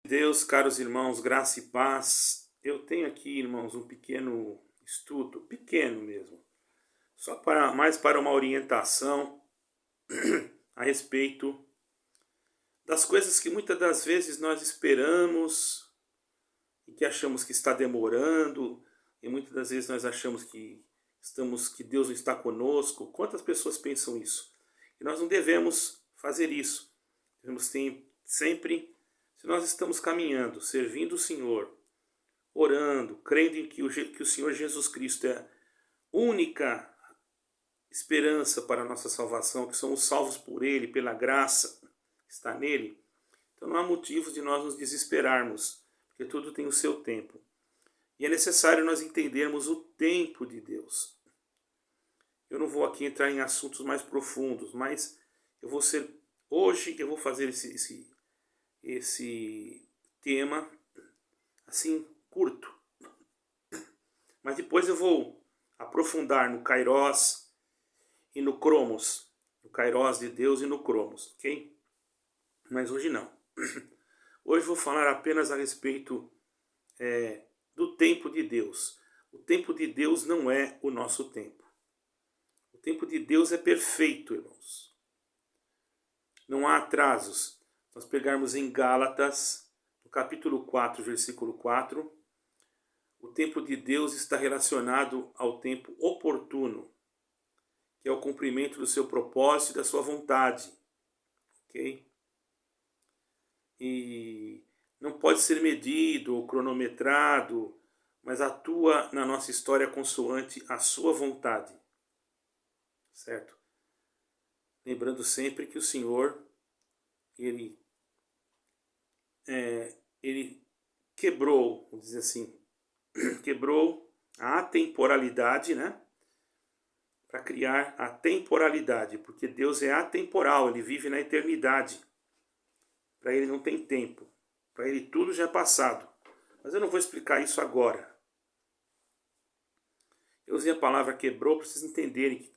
Deus, caros irmãos, graça e paz. Eu tenho aqui, irmãos, um pequeno estudo, pequeno mesmo, só para mais para uma orientação a respeito das coisas que muitas das vezes nós esperamos e que achamos que está demorando, e muitas das vezes nós achamos que Deus não está conosco. Quantas pessoas pensam isso? E nós não devemos fazer isso. Devemos sempre, se nós estamos caminhando, servindo o Senhor, orando, crendo em que o Senhor Jesus Cristo é a única esperança para a nossa salvação, que somos salvos por Ele, pela graça que está nele, então não há motivo de nós nos desesperarmos, porque tudo tem o seu tempo. E é necessário nós entendermos o tempo de Deus. Eu não vou aqui entrar em assuntos mais profundos, mas hoje eu vou fazer esse tema assim curto. Mas depois eu vou aprofundar no Kairos e no Cromos, no Kairos de Deus e no Cromos, ok? Mas hoje não. Hoje vou falar apenas a respeito do tempo de Deus. O tempo de Deus não é o nosso tempo. O tempo de Deus é perfeito, irmãos. Não há atrasos. Nós pegarmos em Gálatas, no capítulo 4, versículo 4, o tempo de Deus está relacionado ao tempo oportuno, que é o cumprimento do seu propósito e da sua vontade. Ok? E não pode ser medido ou cronometrado, mas atua na nossa história consoante a sua vontade. Certo? Lembrando sempre que o Senhor, ele quebrou, vamos dizer assim, quebrou a atemporalidade, né? Para criar a temporalidade, porque Deus é atemporal, ele vive na eternidade. Para ele não tem tempo, para ele tudo já é passado. Mas eu não vou explicar isso agora. Eu usei a palavra quebrou para vocês entenderem,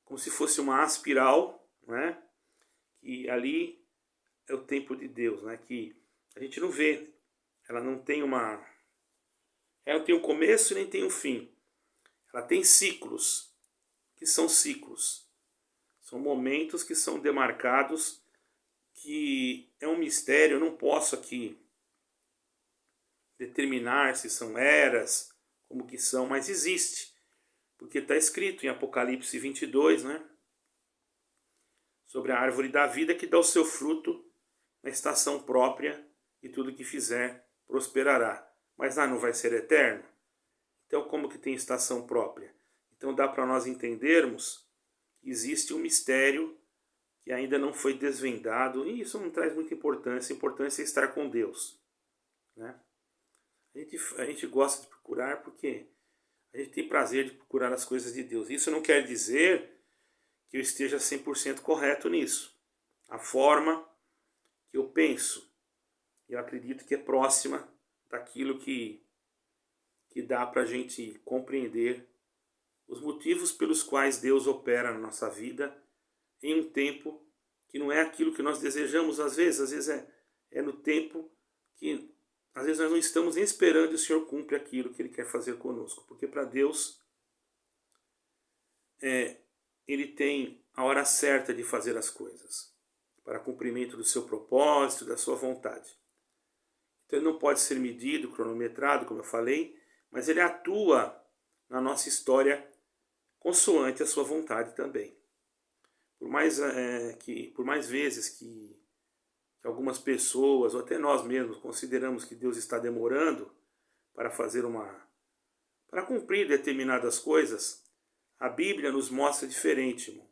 como se fosse uma aspiral, né? Que ali é o tempo de Deus, né? Que a gente não vê, ela não tem um começo e nem tem um fim. Ela tem ciclos. Que são ciclos? São momentos que são demarcados, que é um mistério. Eu não posso aqui determinar se são eras, como que são, mas existe. Porque está escrito em Apocalipse 22, né? Sobre a árvore da vida que dá o seu fruto na estação própria e tudo que fizer prosperará. Mas não vai ser eterno? Então como que tem estação própria? Então dá para nós entendermos que existe um mistério que ainda não foi desvendado, e isso não traz muita importância. A importância é estar com Deus, né? A gente gosta de procurar porque a gente tem prazer de procurar as coisas de Deus. Isso não quer dizer que eu esteja 100% correto nisso. A forma que eu penso, eu acredito que é próxima daquilo que dá para a gente compreender os motivos pelos quais Deus opera na nossa vida em um tempo que não é aquilo que nós desejamos. Às vezes é no tempo que às vezes nós não estamos nem esperando e o Senhor cumpre aquilo que Ele quer fazer conosco. Porque para Deus, Ele tem a hora certa de fazer as coisas, para cumprimento do seu propósito, da sua vontade. Então Ele não pode ser medido, cronometrado, como eu falei, mas Ele atua na nossa história consoante a sua vontade também. Por mais vezes que algumas pessoas, ou até nós mesmos, consideramos que Deus está demorando para para cumprir determinadas coisas, a Bíblia nos mostra diferente, irmão.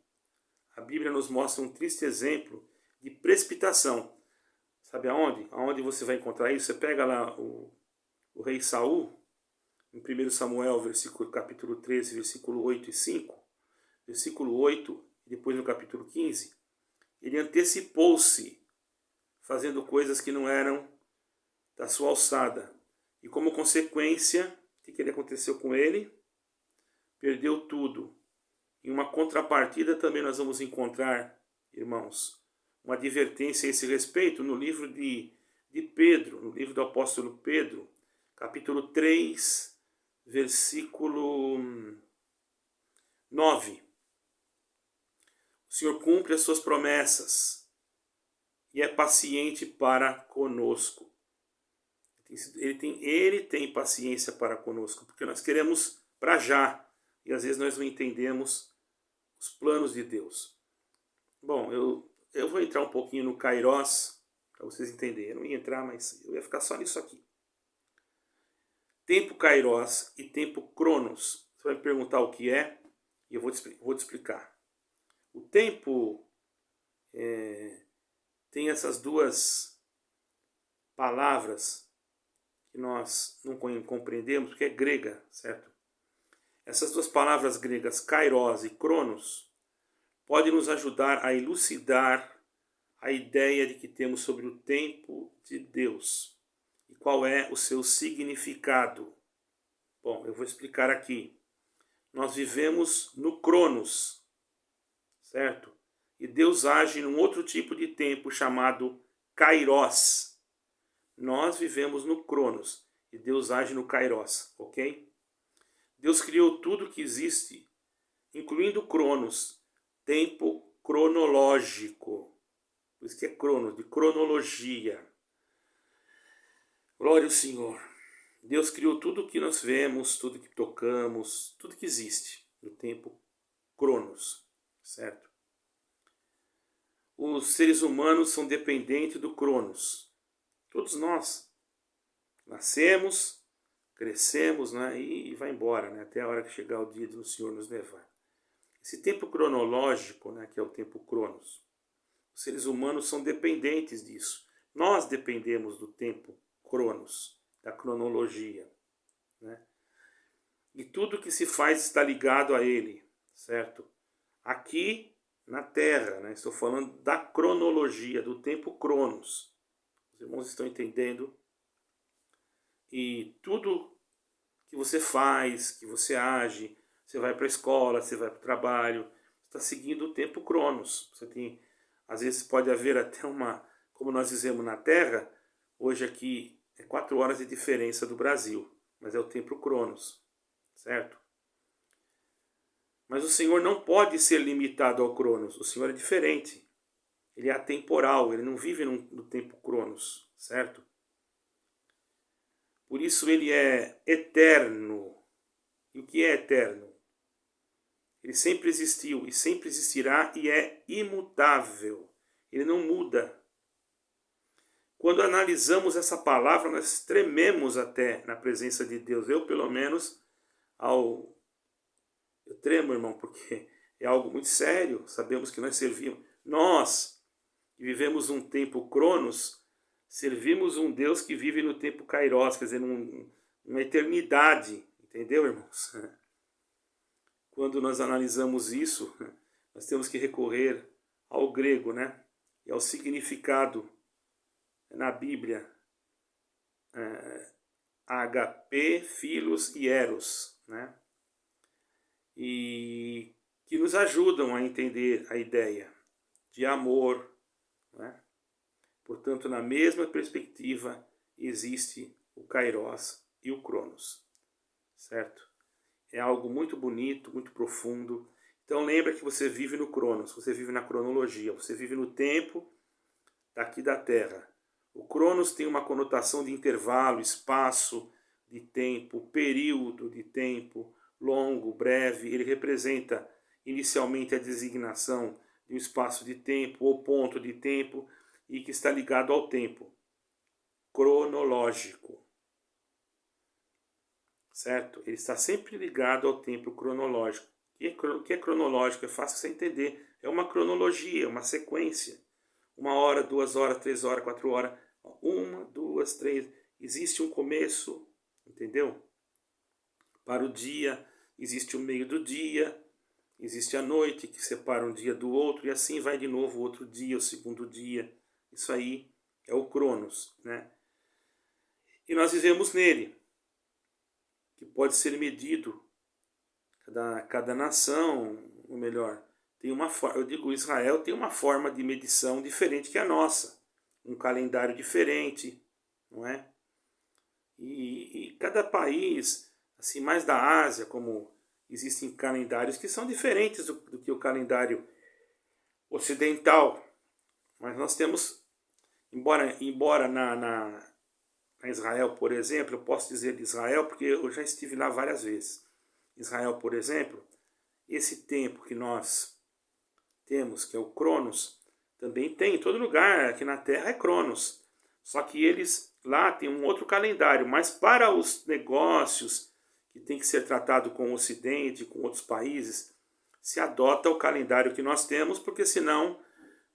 A Bíblia nos mostra um triste exemplo de precipitação. Sabe aonde? Aonde você vai encontrar isso? Você pega lá o rei Saul, em 1 Samuel, capítulo 13, versículo 8 e 5, versículo 8, e depois no capítulo 15, ele antecipou-se, fazendo coisas que não eram da sua alçada. E como consequência, o que aconteceu com ele? Perdeu tudo. Em uma contrapartida também nós vamos encontrar, irmãos, uma advertência a esse respeito no livro de de Pedro, no livro do apóstolo Pedro, capítulo 3, versículo 9. O Senhor cumpre as suas promessas e é paciente para conosco. Ele tem paciência para conosco, porque nós queremos para já, e às vezes nós não entendemos os planos de Deus. Bom, eu vou entrar um pouquinho no Kairos, para vocês entenderem. Eu não ia entrar, mas eu ia ficar só nisso aqui. Tempo Kairos e tempo Cronos. Você vai me perguntar o que é, e eu vou te explicar. O tempo tem essas duas palavras que nós não compreendemos, porque é grega, certo? Essas duas palavras gregas, Kairos e Cronos, podem nos ajudar a elucidar a ideia de que temos sobre o tempo de Deus e qual é o seu significado. Bom, eu vou explicar aqui. Nós vivemos no Cronos, certo? E Deus age num outro tipo de tempo chamado Kairos. Nós vivemos no Cronos e Deus age no Kairos, ok? Deus criou tudo que existe, incluindo o Cronos, tempo cronológico. Por isso que é Cronos, de cronologia. Glória ao Senhor. Deus criou tudo que nós vemos, tudo que tocamos, tudo que existe no tempo Cronos, certo? Os seres humanos são dependentes do Cronos. Todos nós nascemos, crescemos, né, e vai embora, né, até a hora que chegar o dia do Senhor nos levar. Esse tempo cronológico, né, que é o tempo Cronos, os seres humanos são dependentes disso. Nós dependemos do tempo Cronos, da cronologia, né? E tudo que se faz está ligado a ele, certo? Aqui na Terra, né, estou falando da cronologia, do tempo Cronos. Os irmãos estão entendendo? E tudo que você faz, que você age, você vai para a escola, você vai para o trabalho, está seguindo o tempo Cronos. Você tem, às vezes pode haver até uma, como nós dizemos na Terra, hoje aqui é 4 horas de diferença do Brasil, mas é o tempo Cronos, certo? Mas o Senhor não pode ser limitado ao Cronos, o Senhor é diferente. Ele é atemporal, ele não vive no tempo Cronos, certo? Por isso ele é eterno. E o que é eterno? Ele sempre existiu e sempre existirá e é imutável. Ele não muda. Quando analisamos essa palavra, nós trememos até na presença de Deus. Eu, pelo menos, eu tremo, irmão, porque é algo muito sério. Sabemos que nós servimos. Nós, que vivemos um tempo Cronos, servimos um Deus que vive no tempo Kairos, quer dizer, uma eternidade. Entendeu, irmãos? Quando nós analisamos isso, nós temos que recorrer ao grego, né? E ao significado na Bíblia. HP, Philos e Eros, né? E que nos ajudam a entender a ideia de amor, né? Portanto, na mesma perspectiva, existe o Kairos e o Cronos, certo? É algo muito bonito, muito profundo. Então lembra que você vive no Cronos, você vive na cronologia, você vive no tempo daqui da Terra. O Cronos tem uma conotação de intervalo, espaço de tempo, período de tempo, longo, breve. Ele representa inicialmente a designação de um espaço de tempo ou ponto de tempo e que está ligado ao tempo cronológico. Certo? Ele está sempre ligado ao tempo cronológico. O que é cronológico? É fácil você entender. É uma cronologia, uma sequência. 1 hora, 2 horas, 3 horas, 4 horas. 1, 2, 3. Existe um começo, entendeu? Para o dia, existe o meio do dia, existe a noite que separa um dia do outro, e assim vai de novo o outro dia, o segundo dia. Isso aí é o Cronos, né? E nós vivemos nele, que pode ser medido. Cada nação, ou melhor, tem uma forma, eu digo Israel tem uma forma de medição diferente que a nossa, um calendário diferente, não é? E cada país, assim, mais da Ásia, como existem calendários que são diferentes do que o calendário ocidental, mas nós temos, embora na Israel, por exemplo, eu posso dizer de Israel porque eu já estive lá várias vezes. Israel, por exemplo, esse tempo que nós temos, que é o Cronos, também tem em todo lugar, aqui na Terra é Cronos. Só que eles lá têm um outro calendário, mas para os negócios que tem que ser tratado com o Ocidente, com outros países, se adota o calendário que nós temos, porque senão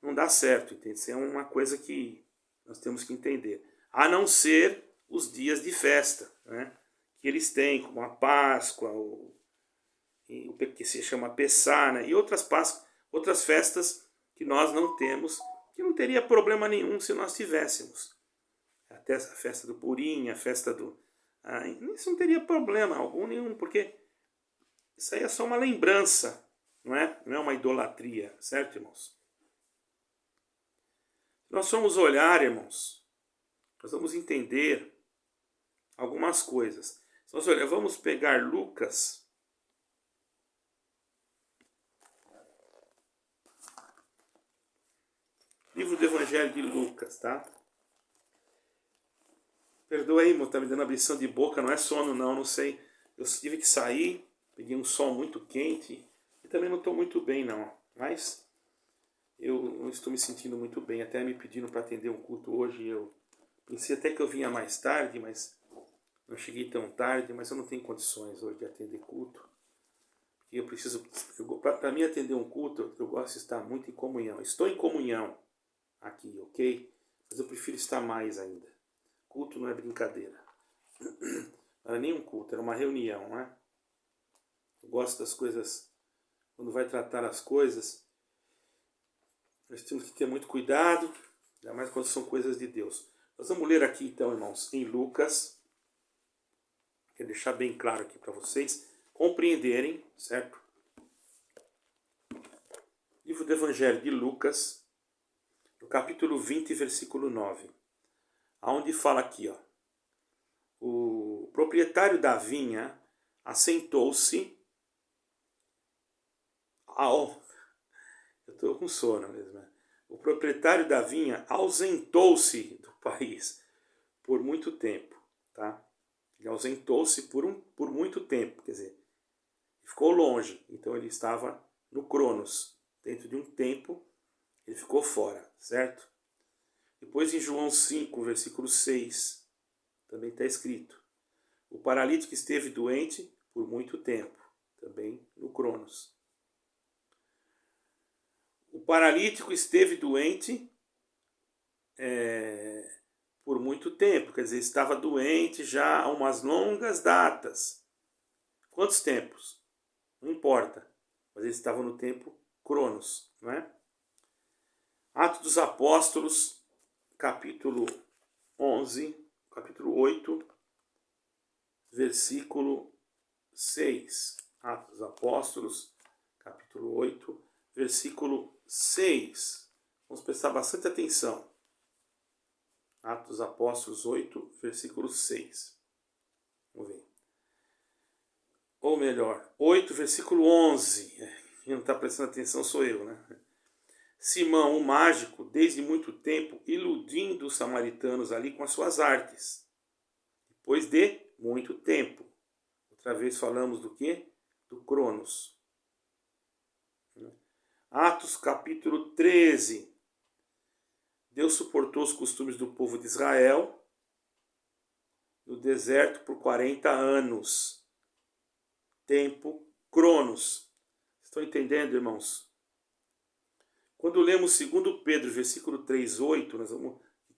não dá certo, entende? Isso é uma coisa que nós temos que entender. A não ser os dias de festa, né? Que eles têm, como a Páscoa, o que se chama Pessah, né? E outras festas que nós não temos, que não teria problema nenhum se nós tivéssemos. Até a festa do Purim, a festa do... isso não teria problema algum nenhum, porque isso aí é só uma lembrança, não é? Não é uma idolatria, certo, irmãos? Nós vamos olhar, irmãos, nós vamos entender algumas coisas. Nós vamos pegar Lucas, livro do Evangelho de Lucas, tá? Perdoa aí, irmão, tá me dando abrição de boca, não é sono não sei. Eu tive que sair, peguei um sol muito quente e também não estou muito bem não, mas eu não estou me sentindo muito bem, até me pediram para atender um culto hoje, eu pensei até que eu vinha mais tarde, mas não cheguei tão tarde, mas eu não tenho condições hoje de atender culto. E eu preciso, para mim atender um culto, eu gosto de estar muito em comunhão. Estou em comunhão aqui, ok? Mas eu prefiro estar mais ainda. Culto não é brincadeira. Não era nem um culto, era uma reunião, não é? Eu gosto das coisas, quando vai tratar as coisas, nós temos que ter muito cuidado, ainda mais quando são coisas de Deus. Nós vamos ler aqui então, irmãos, em Lucas. Quero deixar bem claro aqui para vocês compreenderem, certo? Livro do Evangelho de Lucas, no capítulo 20, versículo 9. Aonde fala aqui, ó. O proprietário da vinha assentou-se ao... Eu estou com sono mesmo. Né? O proprietário da vinha ausentou-se do país por muito tempo, tá? Ele ausentou-se por muito tempo, quer dizer, ficou longe. Então ele estava no Cronos, dentro de um tempo, ele ficou fora, certo? Depois em João 5, versículo 6, também está escrito: o paralítico esteve doente por muito tempo, também no Cronos. O paralítico esteve doente por muito tempo, quer dizer, estava doente já há umas longas datas. Quantos tempos? Não importa, mas ele estava no tempo Cronos, não é? Atos dos Apóstolos, capítulo 11, capítulo 8, versículo 6. Atos dos Apóstolos, capítulo 8, versículo 6. Vamos prestar bastante atenção. Atos dos Apóstolos 8, versículo 6. Vamos ver. Ou melhor, 8, versículo 11. Quem não está prestando atenção sou eu, né? Simão, o mágico, desde muito tempo, iludindo os samaritanos ali com as suas artes. Depois de muito tempo. Outra vez falamos do quê? Do Cronos. Atos capítulo 13. Deus suportou os costumes do povo de Israel no deserto por 40 anos. Tempo Cronos. Estão entendendo, irmãos? Quando lemos 2 Pedro, versículo 3, 8,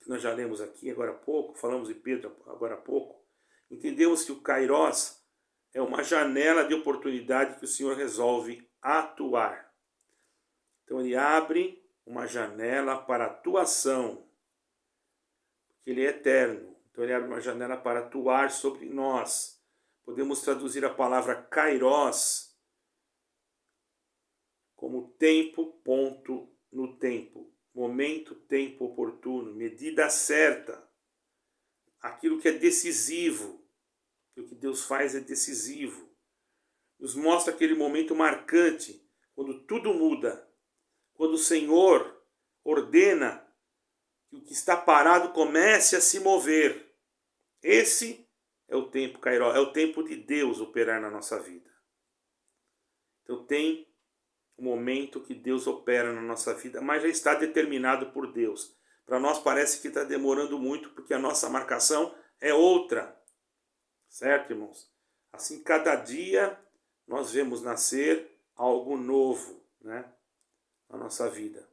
nós já lemos aqui agora há pouco, falamos de Pedro agora há pouco, entendemos que o Kairos é uma janela de oportunidade que o Senhor resolve atuar. Então ele abre uma janela para atuação, porque ele é eterno. Então ele abre uma janela para atuar sobre nós. Podemos traduzir a palavra Kairos como tempo, ponto no tempo. Momento, tempo oportuno, medida certa. aquilo que é decisivo, que o que Deus faz é decisivo. Nos mostra aquele momento marcante, quando tudo muda, quando o Senhor ordena que o que está parado comece a se mover. Esse é o tempo Kairos, é o tempo de Deus operar na nossa vida. Então tem um momento que Deus opera na nossa vida, mas já está determinado por Deus. Para nós parece que está demorando muito, porque a nossa marcação é outra. Certo, irmãos? Assim, cada dia nós vemos nascer algo novo, né, na nossa vida.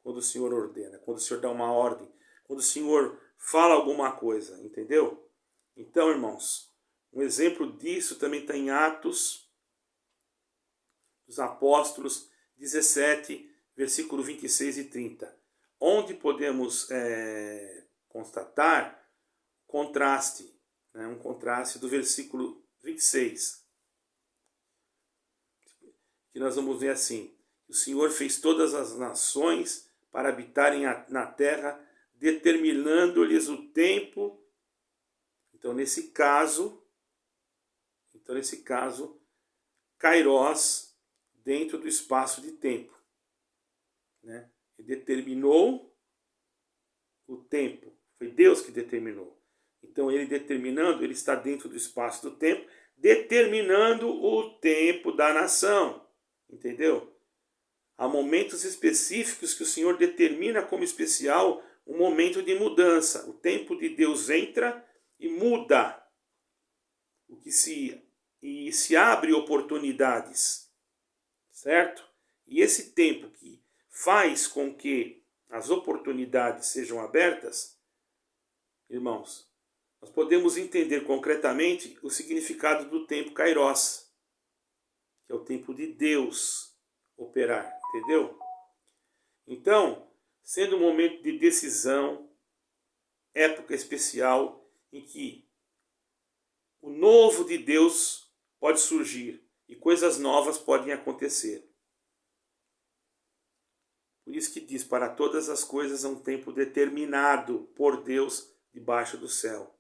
Quando o Senhor ordena, quando o Senhor dá uma ordem, quando o Senhor fala alguma coisa, entendeu? Então, irmãos, um exemplo disso também está em Atos dos Apóstolos 17, versículo 26 e 30, onde podemos constatar contraste, né, um contraste do versículo 26, que nós vamos ver assim: o Senhor fez todas as nações para habitarem na terra, determinando-lhes o tempo. Então, nesse caso, Kairos, dentro do espaço de tempo, né? Ele determinou o tempo, foi Deus que determinou. Então, ele determinando, ele está dentro do espaço do tempo, determinando o tempo da nação, entendeu? Há momentos específicos que o Senhor determina como especial um momento de mudança. O tempo de Deus entra e muda, e se abre oportunidades, certo? E esse tempo que faz com que as oportunidades sejam abertas, irmãos, nós podemos entender concretamente o significado do tempo Kairos, que é o tempo de Deus operar, entendeu? Então, sendo um momento de decisão, época especial em que o novo de Deus pode surgir e coisas novas podem acontecer. Por isso que diz, para todas as coisas há um tempo determinado por Deus debaixo do céu.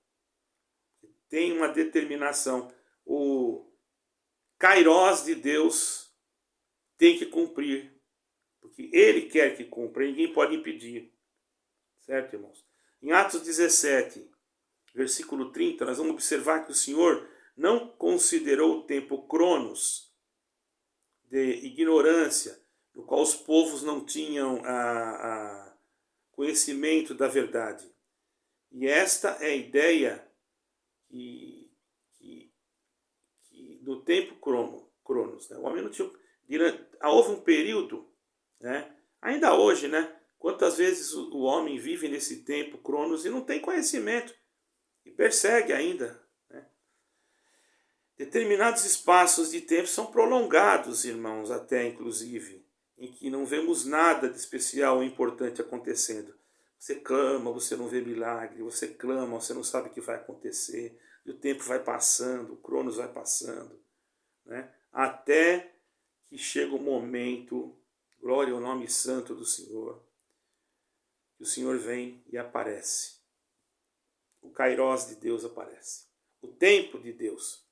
Tem uma determinação. O Kairos de Deus tem que cumprir, porque Ele quer que cumpra, ninguém pode impedir. Certo, irmãos? Em Atos 17, versículo 30, nós vamos observar que o Senhor não considerou o tempo Cronos de ignorância, no qual os povos não tinham conhecimento da verdade. E esta é a ideia que do tempo Cronos. Né? O homem não tinha. Houve um período, né? Ainda hoje, né? Quantas vezes o homem vive nesse tempo Cronos e não tem conhecimento e persegue ainda. Né? Determinados espaços de tempo são prolongados, irmãos, até inclusive, em que não vemos nada de especial ou importante acontecendo. Você clama, você não vê milagre, você clama, você não sabe o que vai acontecer, e o tempo vai passando, o Cronos vai passando, né? Até que chega o momento, glória ao nome santo do Senhor, que o Senhor vem e aparece. O Kairos de Deus aparece. O tempo de Deus.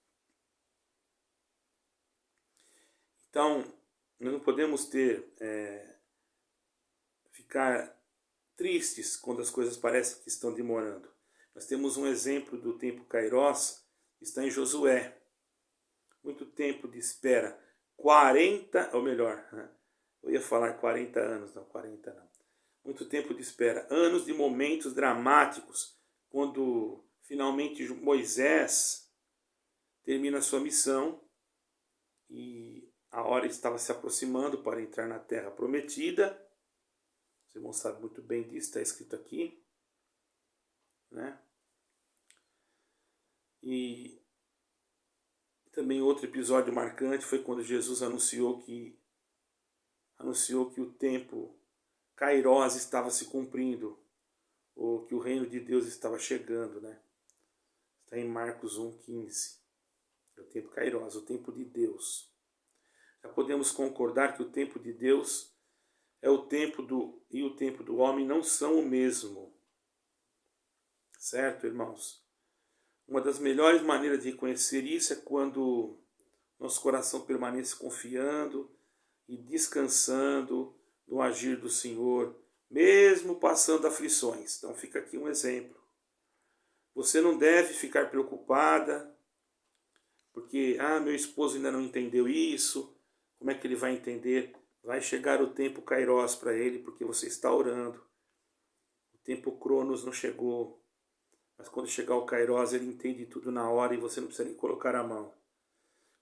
Então, nós não podemos ficar tristes quando as coisas parecem que estão demorando. Nós temos um exemplo do tempo Kairos, que está em Josué. Muito tempo de espera. 40, ou melhor, eu ia falar 40 anos, não, 40 não. Muito tempo de espera. Anos de momentos dramáticos, quando finalmente Moisés termina a sua missão e a hora estava se aproximando para entrar na terra prometida. Os irmãos sabem muito bem disso, está escrito aqui. Né? E também outro episódio marcante foi quando Jesus anunciou que o tempo Kairos estava se cumprindo, ou que o reino de Deus estava chegando. Né? Está em Marcos 1,15. É o tempo Kairos, o tempo de Deus. Já podemos concordar que o tempo de Deus e o tempo do homem não são o mesmo. Certo, irmãos? Uma das melhores maneiras de reconhecer isso é quando nosso coração permanece confiando e descansando no agir do Senhor, mesmo passando aflições. Então fica aqui um exemplo. Você não deve ficar preocupada, porque, meu esposo ainda não entendeu isso, como é que ele vai entender? Vai chegar o tempo Kairos para ele, porque você está orando. O tempo Cronos não chegou, mas quando chegar o Kairos, ele entende tudo na hora e você não precisa nem colocar a mão.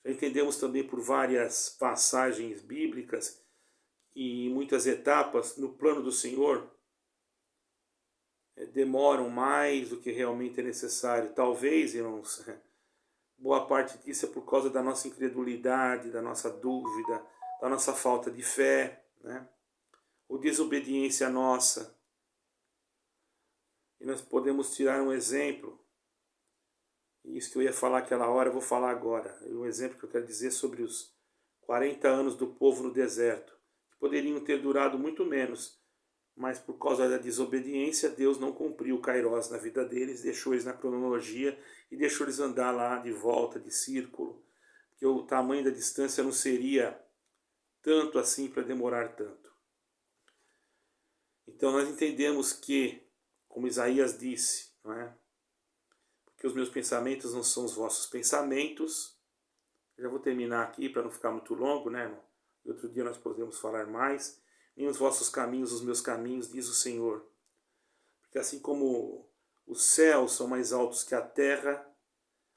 Já entendemos também por várias passagens bíblicas e em muitas etapas no plano do Senhor demoram mais do que realmente é necessário. Talvez, irmãos, boa parte disso é por causa da nossa incredulidade, da nossa dúvida, da nossa falta de fé, né? Ou desobediência nossa. E nós podemos tirar um exemplo. Isso que eu ia falar aquela hora, eu vou falar agora. Um exemplo que eu quero dizer sobre os 40 anos do povo no deserto, que poderiam ter durado muito menos, mas por causa da desobediência, Deus não cumpriu o Kairos na vida deles, deixou eles na cronologia e deixou eles andar lá de volta, de círculo, porque o tamanho da distância não seria tanto assim para demorar tanto. Então nós entendemos que, como Isaías disse, não é? Porque os meus pensamentos não são os vossos pensamentos. Eu já vou terminar aqui para não ficar muito longo, né, irmão? Outro dia nós podemos falar mais. Nem os vossos caminhos, os meus caminhos, diz o Senhor. Porque assim como os céus são mais altos que a terra,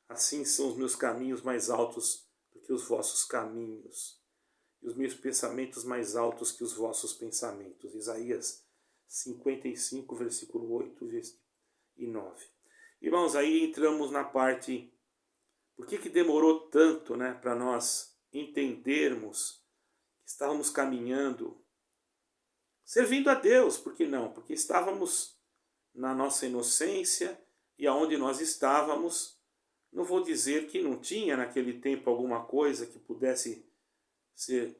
assim são os meus caminhos mais altos do que os vossos caminhos. E os meus pensamentos mais altos que os vossos pensamentos. Isaías 55, versículo 8 e 9. Irmãos, aí entramos na parte... Por que demorou tanto, né, para nós entendermos que estávamos caminhando, servindo a Deus? Por que não? Porque estávamos na nossa inocência e aonde nós estávamos, não vou dizer que não tinha naquele tempo alguma coisa que pudesse ser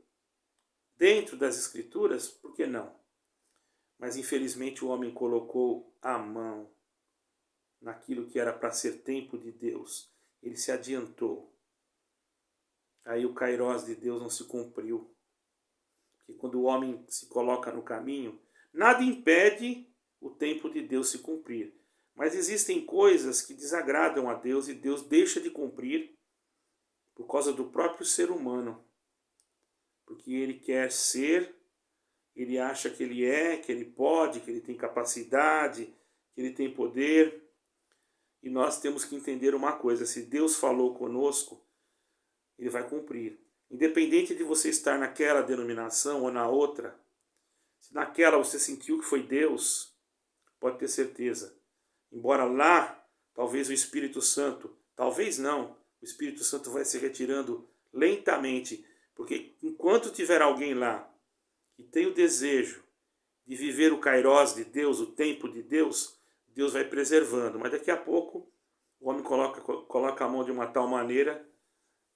dentro das Escrituras, por que não? Mas infelizmente o homem colocou a mão naquilo que era para ser tempo de Deus. Ele se adiantou. Aí o Kairos de Deus não se cumpriu. Porque quando o homem se coloca no caminho, nada impede o tempo de Deus se cumprir. Mas existem coisas que desagradam a Deus e Deus deixa de cumprir por causa do próprio ser humano. Porque ele quer ser, ele acha que ele é, que ele pode, que ele tem capacidade, que ele tem poder. E nós temos que entender uma coisa: se Deus falou conosco, Ele vai cumprir. Independente de você estar naquela denominação ou na outra, se naquela você sentiu que foi Deus, pode ter certeza. Embora lá, talvez o Espírito Santo, talvez não, o Espírito Santo vai se retirando lentamente, porque enquanto tiver alguém lá que tem o desejo de viver o Kairos de Deus, o tempo de Deus, Deus vai preservando. Mas daqui a pouco o homem coloca a mão de uma tal maneira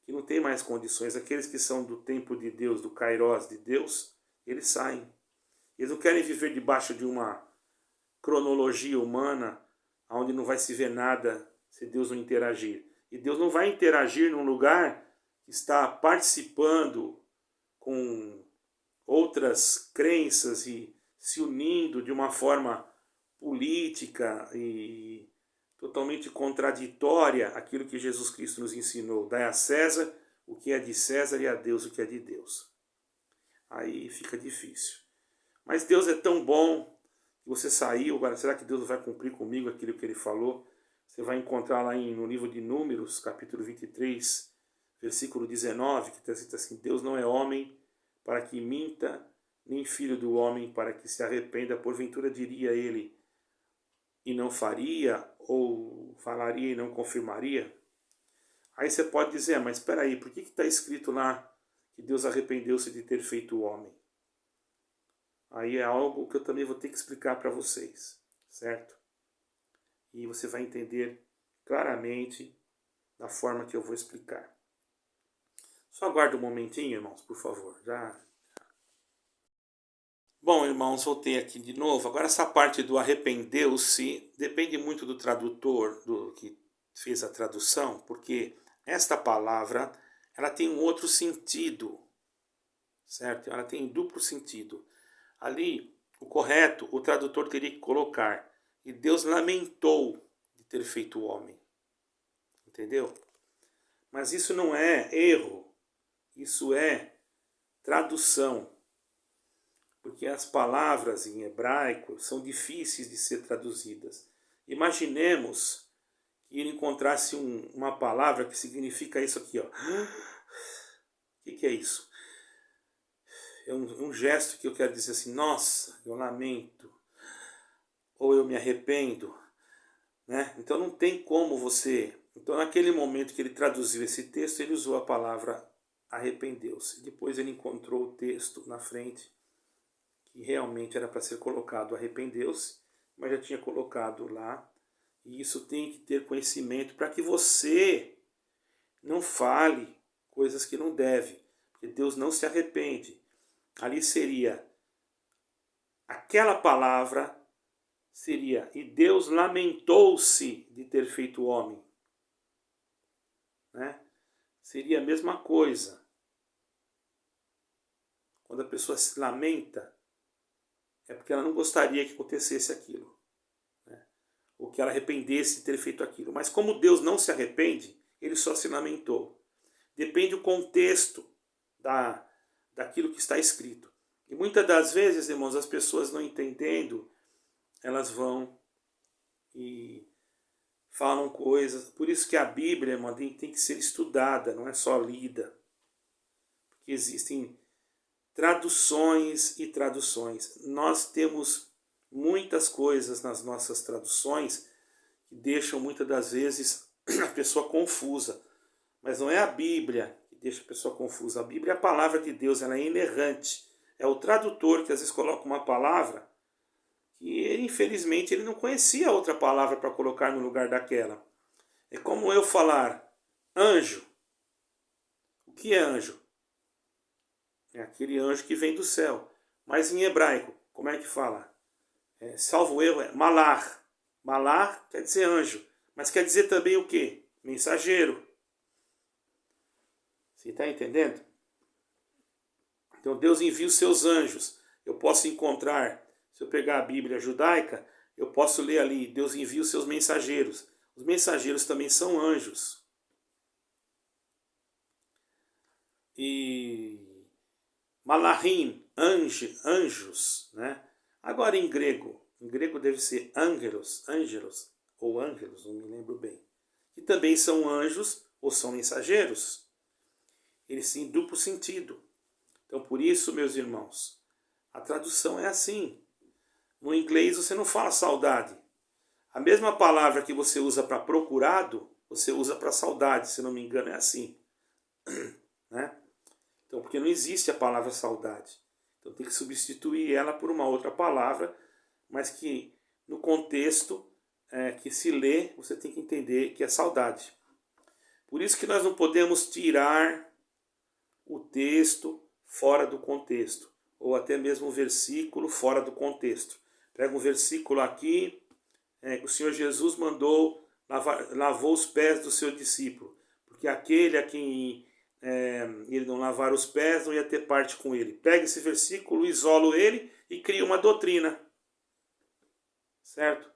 que não tem mais condições. Aqueles que são do tempo de Deus, do Kairos de Deus, eles saem. Eles não querem viver debaixo de uma cronologia humana onde não vai se ver nada se Deus não interagir. E Deus não vai interagir num lugar que está participando com outras crenças e se unindo de uma forma política e totalmente contraditória àquilo que Jesus Cristo nos ensinou. Dai a César o que é de César e a Deus o que é de Deus. Aí fica difícil. Mas Deus é tão bom que você saiu. Agora, será que Deus vai cumprir comigo aquilo que Ele falou? Você vai encontrar lá no livro de Números, capítulo 23, versículo 19, que está escrito assim: Deus não é homem para que minta, nem filho do homem para que se arrependa. Porventura diria ele e não faria, ou falaria e não confirmaria? Aí você pode dizer: mas espera aí, por que está escrito lá que Deus arrependeu-se de ter feito o homem? Aí é algo que eu também vou ter que explicar para vocês, certo? E você vai entender claramente da forma que eu vou explicar. Só aguarda um momentinho, irmãos, por favor. Já. Bom, irmãos, voltei aqui de novo. Agora essa parte do arrependeu-se depende muito do tradutor, do que fez a tradução, porque esta palavra ela tem um outro sentido, certo? Ela tem duplo sentido. Ali, o correto, o tradutor teria que colocar: e Deus lamentou de ter feito o homem. Entendeu? Mas isso não é erro, isso é tradução. Porque as palavras em hebraico são difíceis de ser traduzidas. Imaginemos que ele encontrasse uma palavra que significa isso aqui, ó. O que é isso? É um gesto que eu quero dizer assim: nossa, eu lamento, ou eu me arrependo, né? Então não tem como você... Então naquele momento que ele traduziu esse texto, ele usou a palavra arrependeu-se. Depois ele encontrou o texto na frente que realmente era para ser colocado arrependeu-se, mas já tinha colocado lá. E isso tem que ter conhecimento para que você não fale coisas que não deve, porque Deus não se arrepende. Ali seria, aquela palavra seria, e Deus lamentou-se de ter feito o homem. Né? Seria a mesma coisa. Quando a pessoa se lamenta, é porque ela não gostaria que acontecesse aquilo, né? Ou que ela arrependesse de ter feito aquilo. Mas como Deus não se arrepende, ele só se lamentou. Depende do contexto daquilo que está escrito. E muitas das vezes, irmãos, as pessoas não entendendo, elas vão e falam coisas. Por isso que a Bíblia, irmão, tem que ser estudada, não é só lida. Porque existem traduções e traduções. Nós temos muitas coisas nas nossas traduções que deixam muitas das vezes a pessoa confusa. Mas não é a Bíblia que deixa a pessoa confusa. A Bíblia é a palavra de Deus, ela é inerrante. É o tradutor que às vezes coloca uma palavra que ele, infelizmente, ele não conhecia outra palavra para colocar no lugar daquela. É como eu falar anjo. O que é anjo? É aquele anjo que vem do céu. Mas em hebraico, como é que fala? Salvo erro, é malar. Malar quer dizer anjo. Mas quer dizer também o quê? Mensageiro. Você está entendendo? Então Deus envia os seus anjos. Eu posso encontrar, se eu pegar a Bíblia judaica, eu posso ler ali, Deus envia os seus mensageiros. Os mensageiros também são anjos. E malachim, anjos, né? Agora em grego deve ser ángelos, ou ângelos, não me lembro bem. Que também são anjos ou são mensageiros. Eles têm duplo sentido. Então por isso, meus irmãos, a tradução é assim. No inglês você não fala saudade. A mesma palavra que você usa para procurado, você usa para saudade, se não me engano é assim. Né? Então, porque não existe a palavra saudade. Então tem que substituir ela por uma outra palavra, mas que no contexto que se lê, você tem que entender que é saudade. Por isso que nós não podemos tirar o texto fora do contexto, ou até mesmo o versículo fora do contexto. Pega um versículo aqui, o Senhor Jesus lavou os pés do seu discípulo, porque aquele a quem ele não lavar os pés não ia ter parte com ele. Pega esse versículo, isolo ele e cria uma doutrina. Certo?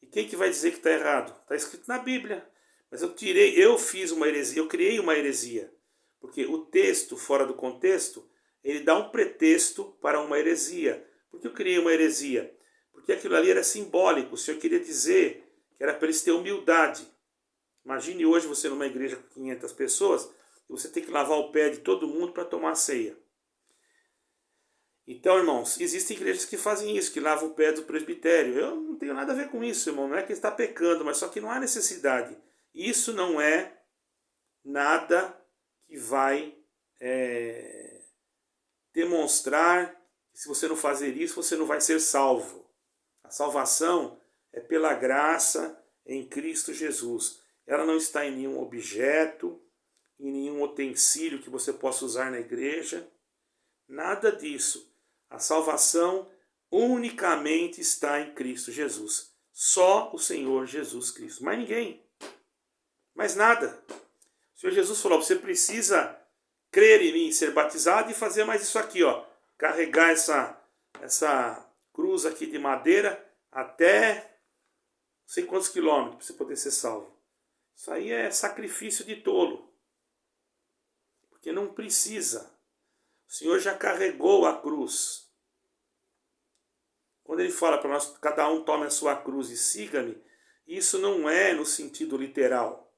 E quem que vai dizer que está errado? Está escrito na Bíblia. Mas eu fiz uma heresia, eu criei uma heresia. Porque o texto fora do contexto, ele dá um pretexto para uma heresia. Por que eu criei uma heresia? Porque aquilo ali era simbólico. O Senhor queria dizer que era para eles terem humildade. Imagine hoje você numa igreja com 500 pessoas e você tem que lavar o pé de todo mundo para tomar a ceia. Então, irmãos, existem igrejas que fazem isso, que lavam o pé do presbitério. Eu não tenho nada a ver com isso, irmão. Não é que ele está pecando, mas só que não há necessidade. Isso não é nada que vai demonstrar que se você não fazer isso, você não vai ser salvo. A salvação é pela graça em Cristo Jesus. Ela não está em nenhum objeto, em nenhum utensílio que você possa usar na igreja. Nada disso. A salvação unicamente está em Cristo Jesus. Só o Senhor Jesus Cristo. Mais ninguém. Mais nada. O Senhor Jesus falou, você precisa crer em mim, ser batizado e fazer mais isso aqui, ó. Carregar essa cruz aqui de madeira até não sei quantos quilômetros para você poder ser salvo. Isso aí é sacrifício de tolo. Porque não precisa. O Senhor já carregou a cruz. Quando ele fala para nós, cada um tome a sua cruz e siga-me, isso não é no sentido literal.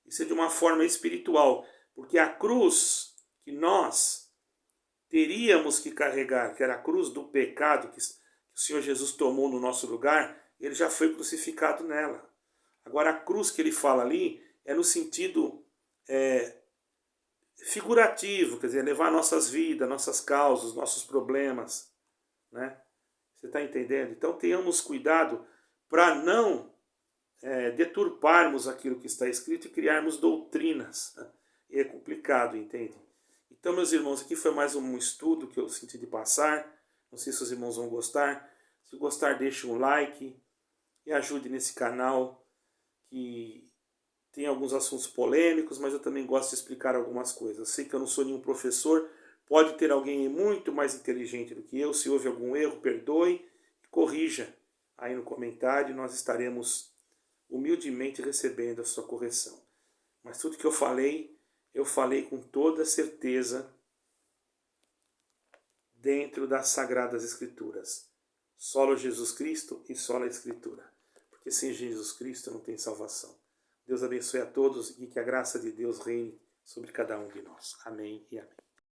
Isso é de uma forma espiritual. Porque a cruz que nós teríamos que carregar, que era a cruz do pecado que o Senhor Jesus tomou no nosso lugar, ele já foi crucificado nela. Agora a cruz que ele fala ali é no sentido figurativo, quer dizer, levar nossas vidas, nossas causas, nossos problemas, né? Você está entendendo? Então tenhamos cuidado para não deturparmos aquilo que está escrito e criarmos doutrinas. E é complicado, entende? Então, meus irmãos, aqui foi mais um estudo que eu senti de passar. Não sei se os irmãos vão gostar. Se gostar, deixe um like e ajude nesse canal, que tem alguns assuntos polêmicos, mas eu também gosto de explicar algumas coisas. Eu sei que eu não sou nenhum professor, pode ter alguém muito mais inteligente do que eu. Se houve algum erro, perdoe e corrija aí no comentário. Nós estaremos humildemente recebendo a sua correção. Mas tudo que eu falei com toda certeza dentro das Sagradas Escrituras. Solo Jesus Cristo e só a Escritura. Porque sem Jesus Cristo não tem salvação. Deus abençoe a todos e que a graça de Deus reine sobre cada um de nós. Amém e amém.